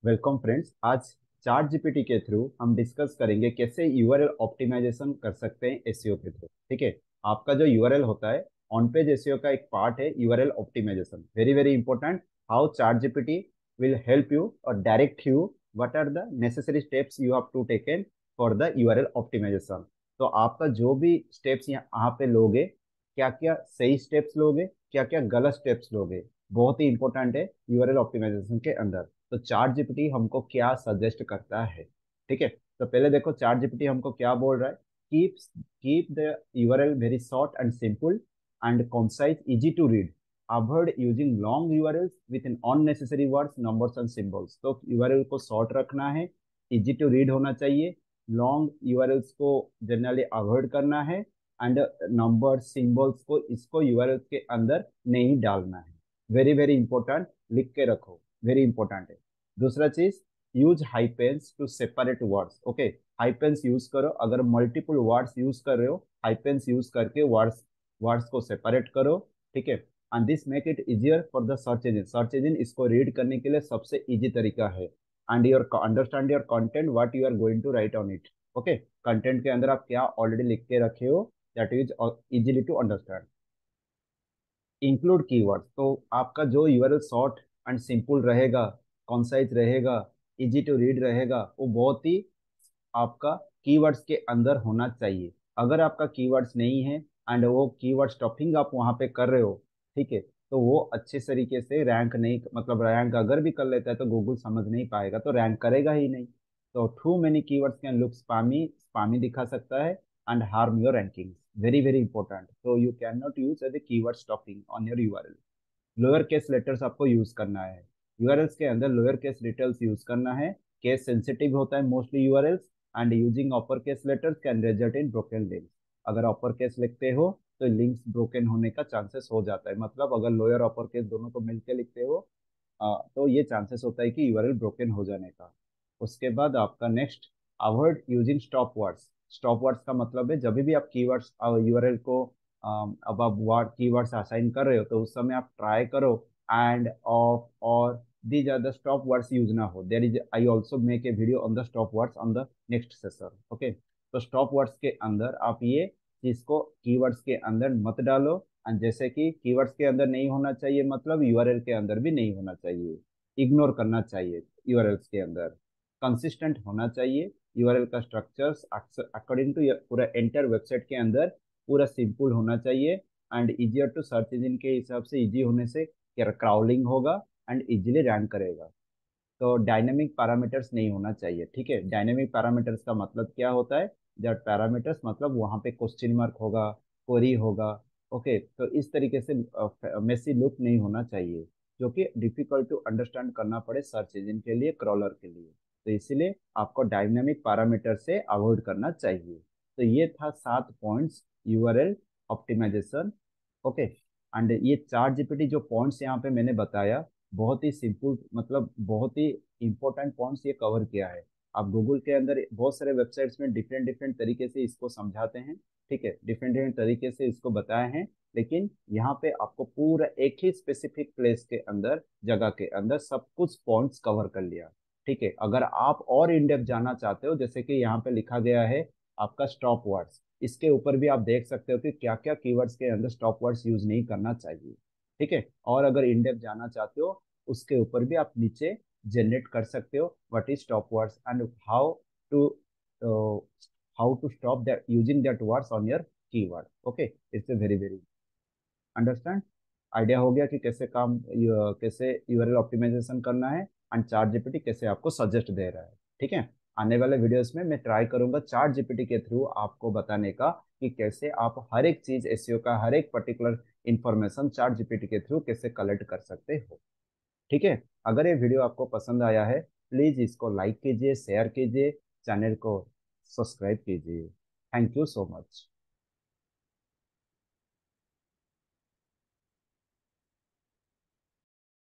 Welcome friends. आज chart GPT के through हम डिस्कस करेंगे कैसे यूआरएल ऑप्टिमाइजेशन कर सकते हैं एसईओ के थ्रू। ठीक है। आपका जो यूआरएल होता है, ऑन पेज एसईओ का एक पार्ट है URL optimisation. Very very important. How ChatGPT will help you और direct you what are the necessary steps you have to taken for the URL optimisation. तो आपका जो भी स्टेप्स यहाँ पे लोगे, क्या क्या सही स्टेप्स लोगे, क्या क्या गलत स्टेप्स लोगे, बहुत ही इंपॉर्टेंट है यूआरएल ऑप्टिमाइजेशन के अंदर। तो चार्ट जीपीटी हमको क्या सजेस्ट करता है। ठीक है। तो पहले देखो चार्ट जीपीटी हमको क्या बोल रहा है। Keep keep the URL very short and simple and concise, easy to read. Avoid using long URLs with in unnecessary words, numbers and symbols. तो यूआरएल को शॉर्ट रखना है, इजी टू रीड होना चाहिए, लॉन्ग यूआरएल्स को generally avoid करना है, and number symbols को इसको यूआरएल के अंदर नहीं डालना है। वेरी वेरी इंपॉर्टेंट, लिख के रखो, वेरी इंपॉर्टेंट है। दूसरा चीज, use hyphens to separate words. Okay, hyphens use करो। अगर मल्टीपल वर्ड्स यूज कर रहे हो, हाइपेंस यूज करके वर्ड्स वर्ड्स को सेपरेट करो। ठीक है। And this make it easier for the search engine. Search engine इसको रीड करने के लिए सबसे इजी तरीका है। And your understand your content, what you are going to write on it. Okay, content के अंदर आप क्या ऑलरेडी लिख के रखे हो, that is easily to understand. Include keywords. तो आपका जो यूआरएल शॉर्ट एंड सिंपल रहेगा, कॉन्साइज रहेगा, इजी टू रीड रहेगा, वो बहुत ही आपका कीवर्ड्स के अंदर होना चाहिए। अगर आपका कीवर्ड्स नहीं है एंड वो कीवर्ड स्टफिंग आप वहां पे कर रहे हो, ठीक है, तो वो अच्छे तरीके से रैंक नहीं, मतलब रैंक अगर भी कर लेता है तो गूगल समझ नहीं पाएगा, तो रैंक करेगा ही नहीं। तो too many keywords can look spammy, spammy दिखा सकता है and harm your ranking. Very very important. तो you can not use as a keyword stuffing on your URL. Lower case letters आपको यूज करना है। यूआरएल्स के अंदर लोअर केस लेटर्स यूज करना है। केस सेंसिटिव होता है mostly URLs, and using upper case letters can result in broken links. अगर अपर केस लिखते हो तो लिंक्स ब्रोकन होने का चांसेस हो जाता है। मतलब अगर लोअर अपर केस दोनों को मिलकर लिखते हो, तो ये चांसेस होता है कि यूआरएल ब्रोकन हो जाने का। उसके बाद आपका next, avoid using stop words. Stop words का मतलब है जब भी आप कीवर्ड्स यूआरएल को अब आप वर्ड कीवर्ड्स असाइन कर रहे हो, तो उस समय आप ट्राई करो एंड ऑफ और these are the stop words use ना हो। There is, I also make a video on the stop words on the next session. Okay, तो स्टॉप वर्ड्स के अंदर आप ये चीज को कीवर्ड्स के अंदर मत डालो। एंड जैसे कि कीवर्ड्स के अंदर नहीं होना चाहिए, मतलब यूआरएल के अंदर भी नहीं होना चाहिए, इग्नोर करना चाहिए। यूआरएल्स के अंदर कंसिस्टेंट होना चाहिए। यूआरएल का स्ट्रक्चर्स अकॉर्डिंग टू पूरा एंटर वेबसाइट के अंदर पूरा सिंपल होना चाहिए and easier to search engine के हिसाब से इजी होने से क्राउलिंग होगा एंड इजीली रैंक करेगा। तो डायनेमिक पैरामीटर्स नहीं होना चाहिए। ठीक है। डायनेमिक पैरामीटर्स का मतलब क्या होता है, जब पैरामीटर्स मतलब वहाँ पे क्वेश्चन मार्क होगा, क्वेरी होगा। ओके, तो इस तरीके से मेसी लुक नहीं होना चाहिए, जो कि डिफिकल्ट टू अंडरस्टैंड करना पड़े सर्च इंजन के लिए, क्रॉलर के लिए। तो इसीलिए आपको डायनेमिक पैरामीटर से अवॉइड करना चाहिए। तो ये था 7 points URL optimisation. Okay, and ये चार जीपीटी जो पॉइंट्स यहाँ पे मैंने बताया, बहुत ही सिंपल, मतलब बहुत ही इंपॉर्टेंट पॉइंट्स ये कवर किया है। आप गूगल के अंदर बहुत सारे वेबसाइट्स में डिफरेंट डिफरेंट तरीके से इसको समझाते हैं। ठीक है, डिफरेंट डिफरेंट तरीके से इसको बताए हैं, लेकिन यहाँ पे आपको पूरा एक ही स्पेसिफिक प्लेस के अंदर, जगह के अंदर सब कुछ पॉइंट्स कवर कर लिया। ठीक है। अगर आप और इन डेप्थ जानना चाहते हो, जैसे कि यहाँ पे लिखा गया है आपका स्टॉप वर्ड्स, इसके ऊपर भी आप देख सकते हो कि क्या क्या कीवर्ड्स के अंदर स्टॉप वर्ड्स यूज नहीं करना चाहिए। ठीक है। और अगर इन डेप्थ जानना चाहते हो, उसके ऊपर भी आप नीचे जनरेट कर सकते हो what is stop words and to how to stop that using that words on your keyword. Okay, it's very very understand. Idea हो गया कि कैसे कैसे यूआरएल ऑप्टिमाइजेशन करना है एंड चार्ट जीपीटी कैसे आपको सजेस्ट दे रहा है। ठीक है। आने वाले वीडियोस में मैं ट्राई करूंगा चार्ट जीपीटी के थ्रू आपको बताने का कि कैसे आप हर एक चीज एसईओ का हर एक पर्टिकुलर इंफॉर्मेशन चार्ट जीपीटी के थ्रू कैसे कलेक्ट कर सकते हो। ठीक है। अगर ये वीडियो आपको पसंद आया है, प्लीज इसको लाइक कीजिए, शेयर कीजिए, चैनल को सब्सक्राइब कीजिए। Thank you so much.